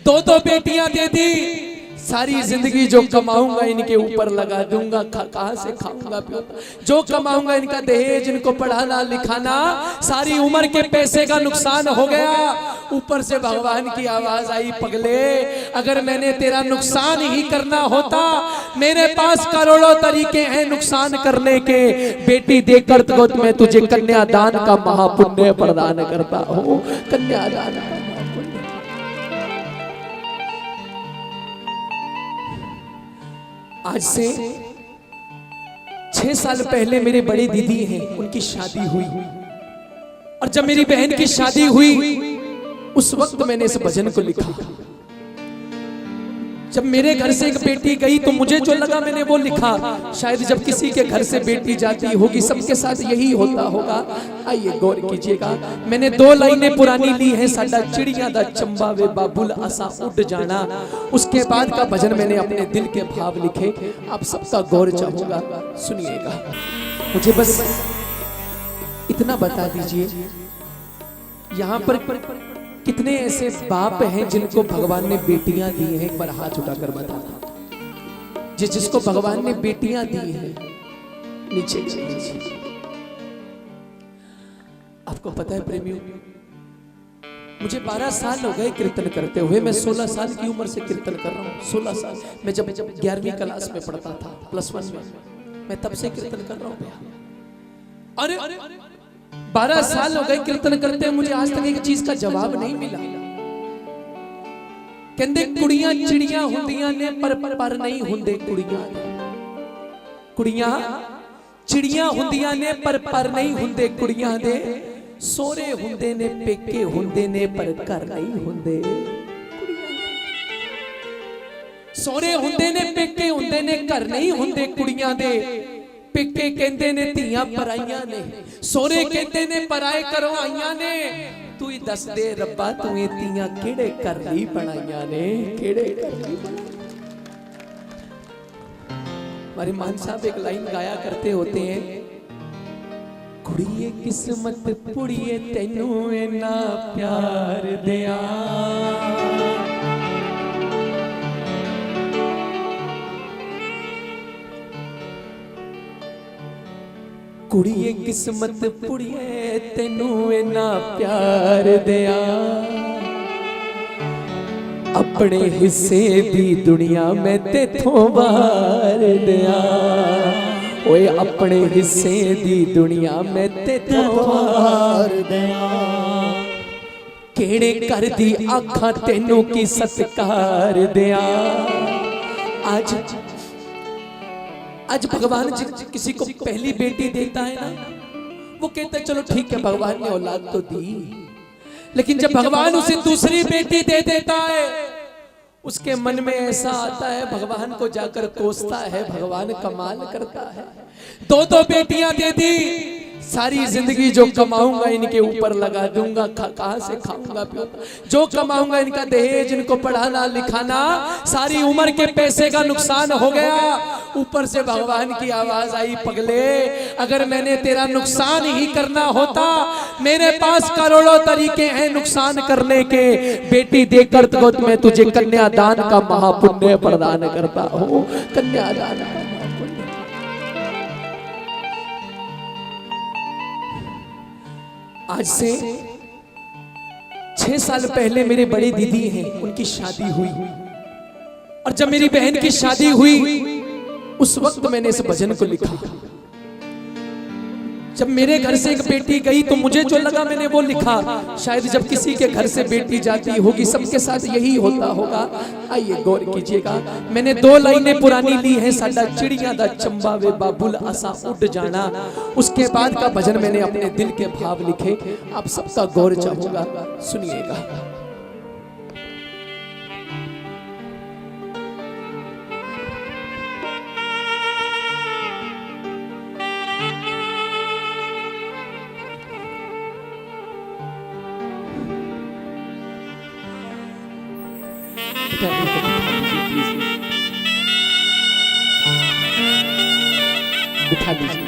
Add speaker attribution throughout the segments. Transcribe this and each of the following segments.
Speaker 1: दो दो बेटियां दे दी, सारी जिंदगी जो कमाऊंगा इनके ऊपर लगा दूंगा, कहां से खाऊंगा पीऊंगा, जो कमाऊंगा इनका दहेज, इनको पढ़ाना लिखाना, सारी उम्र के पैसे का नुकसान हो गया। ऊपर से भगवान की आवाज आई, पगले अगर मैंने तेरा नुकसान ही करना होता, मेरे पास करोड़ों तरीके हैं नुकसान करने के। बेटी देकर तो मैं तुझे कन्यादान का महापुण्य प्रदान करता हूँ। कन्यादान का आज से 6 साल पहले मेरे बड़ी दीदी हैं, उनकी शादी हुई, और जब मेरी बहन की शादी हुई उस वक्त मैंने इस भजन को लिखा। जब मेरे घर से एक बेटी गई तो मुझे जो लगा मैंने वो लिखा। शायद जब किसी के घर से बेटी जाती होगी सबके साथ यही होता होगा। आइए गौर कीजिएगा, मैंने 2 लाइनें पुरानी ली हैं। साडा चिड़िया दा चंबा वे बाबुल असा उड़ जाना। उसके बाद का भजन मैंने अपने दिल के भाव लिखे, आप सबका गौर चाहूंगा, सुनिएगा। मुझे बस इतना बता दीजिए, यहाँ पर कितने ऐसे बाप हैं जिनको भगवान ने बेटियां दी हैं? एक बार हाथ उठाकर बताना। जिसको भगवान ने बेटियां दी हैं, नीचे नीचे। आपको पता है प्रेमियों, मुझे 12 साल हो गए कीर्तन करते हुए। मैं 16 साल की उम्र से कीर्तन कर रहा हूँ। 16 साल मैं जब 11वीं क्लास में पढ़ता था, +1 में, मैं तब से कीर्तन कर रहा हूँ। अरे 12 साल हो गए कीर्तन करते हैं, मुझे आज तक एक चीज का जवाब नहीं मिला। कहते कुड़ियां चिड़ियां हुंदियां ने पर नहीं हुंदे कुड़ियां। कुड़ियां चिड़ियां हुंदियां ने पर नहीं हुंदे कुड़ियां दे। सोरे हुंदे ने पेके हुंदे ने पर घर नहीं हुंदे। सोरे हुंदे ने पेके हुंदे ने घर नहीं हुंदे कुड़ियां दे। पेके कहते ने धीयां पराइयां ने, सोरे कहते ने पराए घरों आईयां ने। तू ही दस दे रब्बा, तू ही धीयां केड़े घर दी बनाइयां ने, केड़े घर दी। हमारे मान साहब एक लाइन गाया करते होते हैं, कुड़िए किस्मत पुड़िए तैनू इन्ना प्यार दिया। कुड़िए किस्मत पुड़िए तैनू इन्ना प्यार दिया। अपने हिस्से दी दुनिया में तेथों बाहर दिया। ओए अपने हिस्से दी दुनिया में तेथों बाहर दिया। केड़े कर दी आँखां तैनू की सत्कार दिया। आज भगवान किसी को पहली बेटी देता है ना, वो कहते हैं चलो ठीक है भगवान ने औलाद तो दी, लेकिन जब भगवान उसे दूसरी बेटी दे देता है उसके मन में ऐसा आता है, भगवान को जाकर कोसता है, भगवान कमाल करता है। 2 बेटियां दे दी, सारी जिंदगी जो कमाऊंगा इनके ऊपर लगा दूंगा, कहां से खाऊंगा पीऊंगा, जो कमाऊंगा इनका दहेज, इनको पढ़ाना लिखाना, सारी उम्र के पैसे का नुकसान हो गया। ऊपर से भगवान की आवाज आई, पगले अगर मैंने तेरा नुकसान ही करना होता, मेरे पास करोड़ों तरीके हैं नुकसान करने के। बेटी देकर तो मैं तुझे कन्यादान का महापुण्य प्रदान करता हूँ। कन्यादान का आज से 6 साल पहले मेरे बड़ी दीदी हैं, उनकी शादी हुई, और जब मेरी बहन की शादी हुई उस वक्त मैंने इस भजन को लिखा। जब मेरे घर से एक बेटी गई तो मुझे जो लगा मैंने वो लिखा। शायद जब किसी के घर से बेटी जाती होगी सबके साथ यही होता होगा। आइए गौर कीजिएगा, मैंने 2 लाइनें पुरानी ली हैं। साडा चिड़िया दा चंबा वे बाबुल असा उड़ जाना। उसके बाद का भजन मैंने अपने दिल के भाव लिखे, आप सबका गौर चाहूंगा, सुनिएगा। बिठा दीजिए।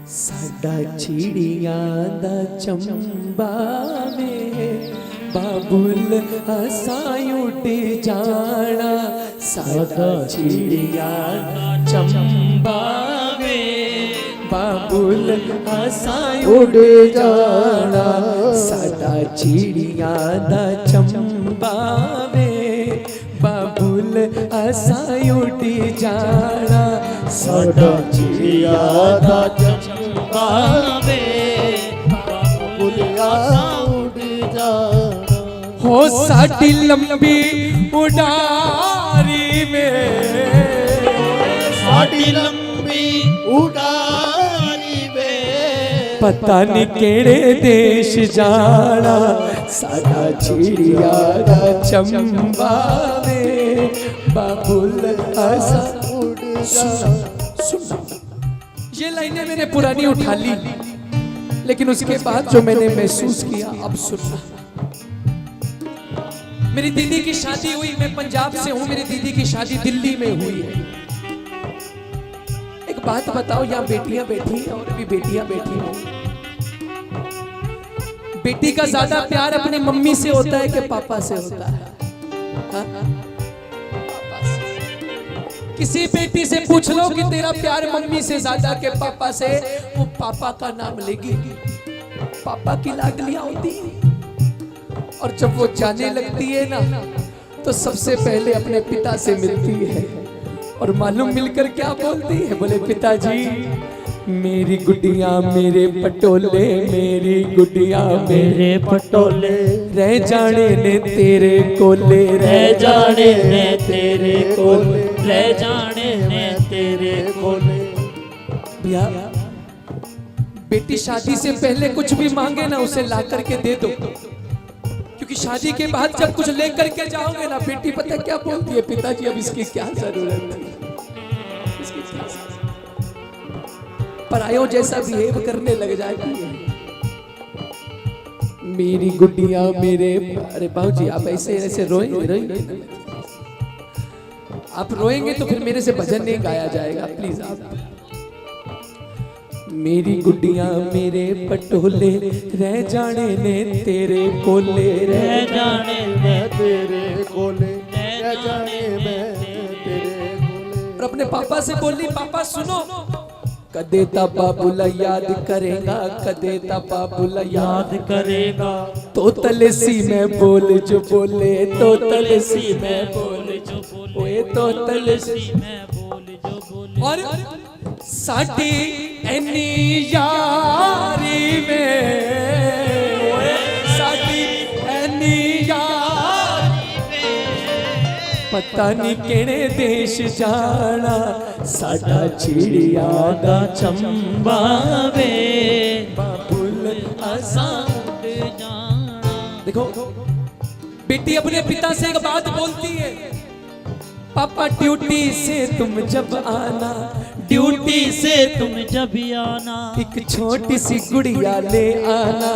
Speaker 1: साडा साडा चिड़िया दा चंबा में बाबुल असाई उड़ जाना साडा चिड़िया दा चंबा में बाबुल असाई उड़ जाना साडा चिड़िया दा चंबा में बाबुल असाई उड़ जाना
Speaker 2: साडा चिड़िया दा चंबा में बाबुल उड़ जाना
Speaker 1: हो साडी लंबी उड़ारी में
Speaker 2: साडी लंबी उड़ारी में
Speaker 1: पता नहीं केड़े देश जाना साडा चिड़िया दा चंबा में बाबुल असा
Speaker 2: उड़
Speaker 1: सुना। ये लाइनें मैंने पुरानी उठा ली, लेकिन उसके बाद जो मैंने महसूस किया अब सुनना। मेरी दीदी की शादी हुई, मैं पंजाब से हूं, मेरी दीदी की शादी दिल्ली में हुई है। एक बात बताओ, यहाँ बेटियां बैठी हैं और भी बेटियां बैठी हैं, बेटी का ज्यादा प्यार अपनी मम्मी से होता है कि पापा से होता है? किसी बेटी से पूछ लो कि तेरा प्यार मम्मी से ज्यादा के पापा से, वो पापा का नाम लेगी, पापा की लाडलियां होती हैं। और जब वो जाने लगती है ना, तो सबसे पहले अपने पिता से मिलती है और मालूम मिलकर क्या बोलती है? बोले पिताजी मेरी गुड्डिया मेरे पटोले, मेरी गुड्डिया
Speaker 2: मेरे पटोले
Speaker 1: रह जाने ने तेरे कोले,
Speaker 2: रह जाने ने तेरे कोले, रह जाने ने तेरे कोले।
Speaker 1: भैया बेटी शादी से पहले कुछ भी मांगे ना, उसे ला करके दे दो, क्योंकि शादी के बाद जब कुछ लेकर के जाओगे ना, बेटी पता क्या बोलती है? पिताजी अब इसकी क्या जरूरत है, इसकी क्या जरूरत? परायों जैसा बिहेव करने लग जाती है। मेरी गुड्डिया मेरे, अरे बाबूजी आप ऐसे ऐसे रोएंगे, आप रोएंगे तो फिर मेरे से भजन नहीं गाया जाएगा, प्लीज आप। मेरी गुड्डिया मेरे पटोले रह जाने ने तेरे कोले,
Speaker 2: रह जाने ने तेरे कोले, रह जाने में तेरे कोले।
Speaker 1: और अपने पापा से बोली, पापा सुनो, कदे ता बाबूला याद करेगा, कदे ता बाबूला
Speaker 2: याद करेगा,
Speaker 1: तो तलसी में बोल जो बोले, तो तलसी में बोल
Speaker 2: जो बोले,
Speaker 1: ओए तो तलसी
Speaker 2: में बोल जो बोले।
Speaker 1: और साडी एनी यारी में, साडी एनी यारी में पता नहीं केड़े देश जाना साडा चिड़िया दा चंबा वे बाबुल असा उड़ जाना। देखो बेटी अपने पिता से एक बात बोलती है, पापा ड्यूटी से तुम जब आना,
Speaker 2: ड्यूटी से तुम जब आना,
Speaker 1: एक छोटी सी गुड़िया ले आना,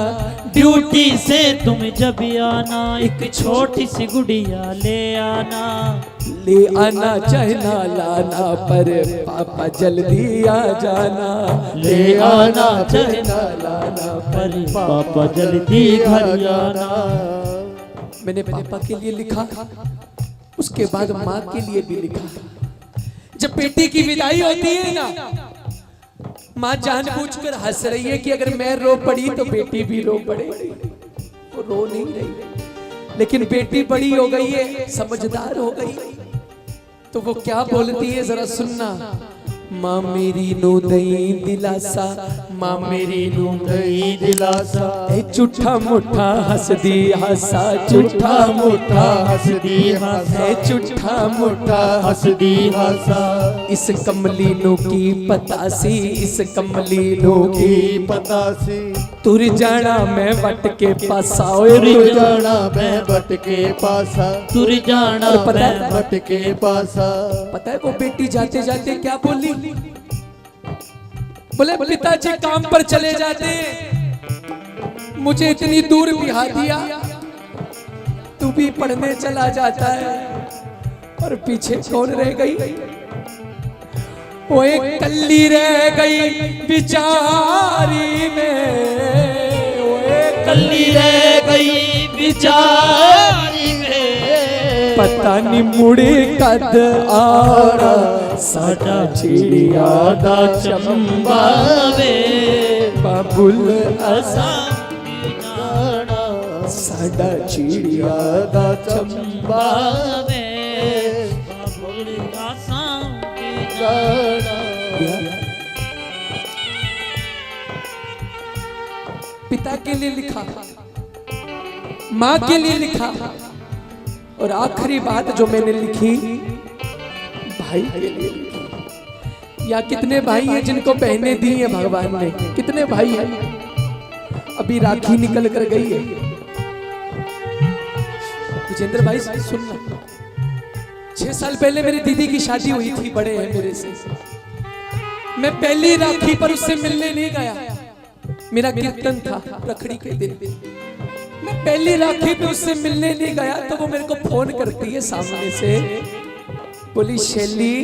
Speaker 2: ड्यूटी से तुम जब आना, एक छोटी सी गुड़िया ले आना,
Speaker 1: ले आना चाहे ना लाना, पर पापा जल्दी आ जाना,
Speaker 2: ले आना
Speaker 1: चाहे ना लाना,
Speaker 2: पर पापा जल्दी घर आना।
Speaker 1: मैंने पापा के लिए लिखा, उसके बाद माँ के लिए भी लिखा। जब बेटी की विदाई होती है ना, माँ जानबूझकर हंस रही है कि अगर मैं रो पड़ी तो बेटी भी रो पड़े। वो रो नहीं रही, लेकिन बेटी बड़ी हो गई है, समझदार हो गई, तो वो क्या बोलती है जरा सुनना। माँ मेरी नो दई दिलासा, माँ मेरी नो
Speaker 2: दई दिलासा,
Speaker 1: झूठा मुठा हंसदी हासा, झूठा मुठा
Speaker 2: हंसदी हासा,
Speaker 1: झूठा मुठा
Speaker 2: हंसदी हासा।
Speaker 1: इस कमली नो की पतासी, इस कमली नो की
Speaker 2: पतासी,
Speaker 1: तुर जाना मैं वट के पासा,
Speaker 2: तुर जाना मैं वट के पासा, तुर जाना मैं वट के पासा।
Speaker 1: पता है वो बेटी जाते जाते क्या बोली? बोले पिताजी काम पर चले जाते, मुझे इतनी दूर बिहा दिया, तू भी पढ़ने चला जाता है, और पीछे कौन रह गई? ओए कल्ली रह गई बिचारी में, ओए
Speaker 3: कल्ली रह गई बिचारी में,
Speaker 1: पता नहीं मुड़े कद आना साडा चिड़िया दा चंबा
Speaker 3: वे
Speaker 1: बाबुल
Speaker 3: असां
Speaker 2: साडा चिड़िया दा चंबा
Speaker 3: वे बाबुल असां
Speaker 2: गाना।
Speaker 1: पिता के लिए लिखा, माँ के लिए लिखा, और आखिरी बात जो मैंने लिखी भाई के लिए लिखी। या कितने भाई हैं जिनको बहनें दी हैं भगवान ने? कितने भाई हैं? अभी राखी निकल कर गई है। विजेंद्र भाई सुनना, 6 साल पहले मेरी दीदी की शादी हुई थी, बड़े हैं मेरे से। मैं पहली राखी पर उससे मिलने नहीं गया, मेरा कीर्तन था रखड़ी के दिन। मैं पहली राखी पे उससे मिलने नहीं गया तो वो मेरे को फोन करती है सामने से, बोली शैली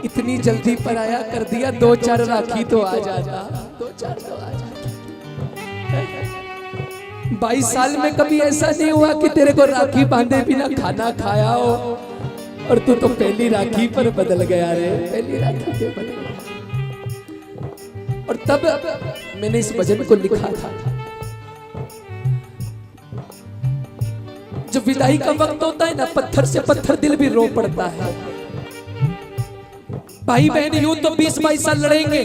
Speaker 1: इतनी जल्दी पर आया कर दिया, 2-4 राखी तो आ जाता, 2-4 तो आ जाता। 22 साल में कभी ऐसा नहीं हुआ कि तेरे को राखी बांधे बिना खाना खाया हो, और तू तो पहली राखी पर बदल गया रे, पहली राखी पे बदल गया। और तब मैंने इस भजन को लिखा था। जब विदाई का वक्त होता है ना, पत्थर से पत्थर दिल भी रो पड़ता है। भाई बहन यूं तो 20-22 साल लड़ेंगे,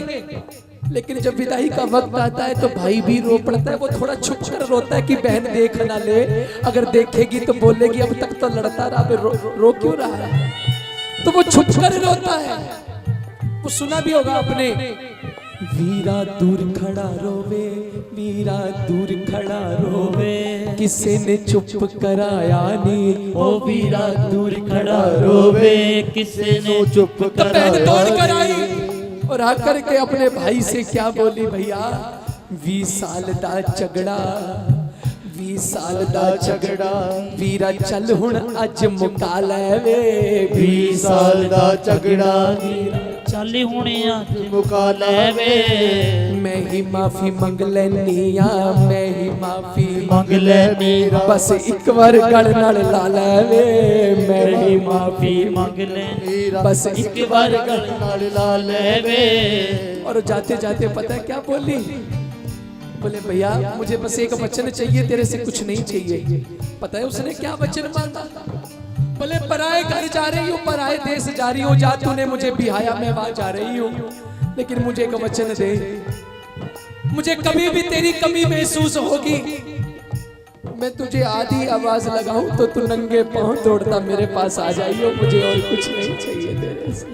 Speaker 1: लेकिन जब विदाई का वक्त आता है तो भाई भी रो पड़ता है। वो थोड़ा छुप कर रोता है कि बहन देख ना ले, अगर देखेगी तो बोलेगी अब तक तो लड़ता रहा, रो क्यों रहा है? तो वो छुप कर रोता है। वो सुना भी होगा आपने, वीरा दूर खड़ा रोवे, वीरा दूर खड़ा रोवे, किसी ने चुप कराया नी,
Speaker 3: ओ वीरा दूर खड़ा रोवे, किसी ने
Speaker 2: चुप
Speaker 1: तो बहन दौड़ कर आई और आकर के अपने भाई से क्या बोली, भैया 20 साल दा झगड़ा, 20 साल दा झगड़ा, वीरा चल हुण अज मुका ले वे,
Speaker 2: 20 साल दा झगड़ा
Speaker 3: चल हुणे अज
Speaker 2: मुका ले,
Speaker 1: मैं ही माफी मंग लैनी आ, मैं ही माफी
Speaker 3: मंग ले मेरा,
Speaker 1: बस एक बार गल नाल ला ले वे, मैं ही माफी
Speaker 3: मंग ले
Speaker 1: बस एक बार गल।
Speaker 2: नाल ला ले वे।
Speaker 1: और जाते जाते पता है क्या बोली? बोले भैया मुझे बस एक वचन चाहिए, तेरे से कुछ नहीं चाहिए। पता है उसने क्या वचन मांगा? बोले पराए घर जा रही हूँ, पराए देश जा रही हूँ, जा तूने मुझे बिहाया मैं वहां जा रही हूँ, लेकिन मुझे एक वचन दे, मुझे कभी भी तेरी कमी महसूस होगी, मैं तुझे आधी आवाज लगाऊं तो तू नंगे पांव दौड़ता मेरे पास आ जाइयो, मुझे और कुछ नहीं चाहिए तेरे से।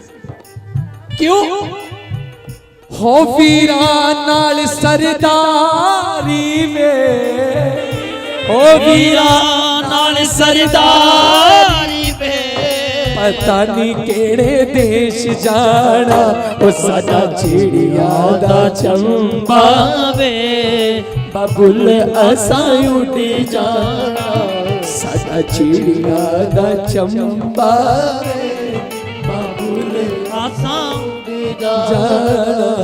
Speaker 1: क्यों? हो वीरा नाल सरदारी में, हो वीरा
Speaker 3: नाल सरदारी पे,
Speaker 1: पता नहीं केड़े देश जाना, ओ साडा चिड़िया दा चंबा
Speaker 3: वे
Speaker 1: बाबुल असां उड़ जाना, साडा चिड़िया दा चंबा बाबुल
Speaker 3: आसां
Speaker 1: जाना।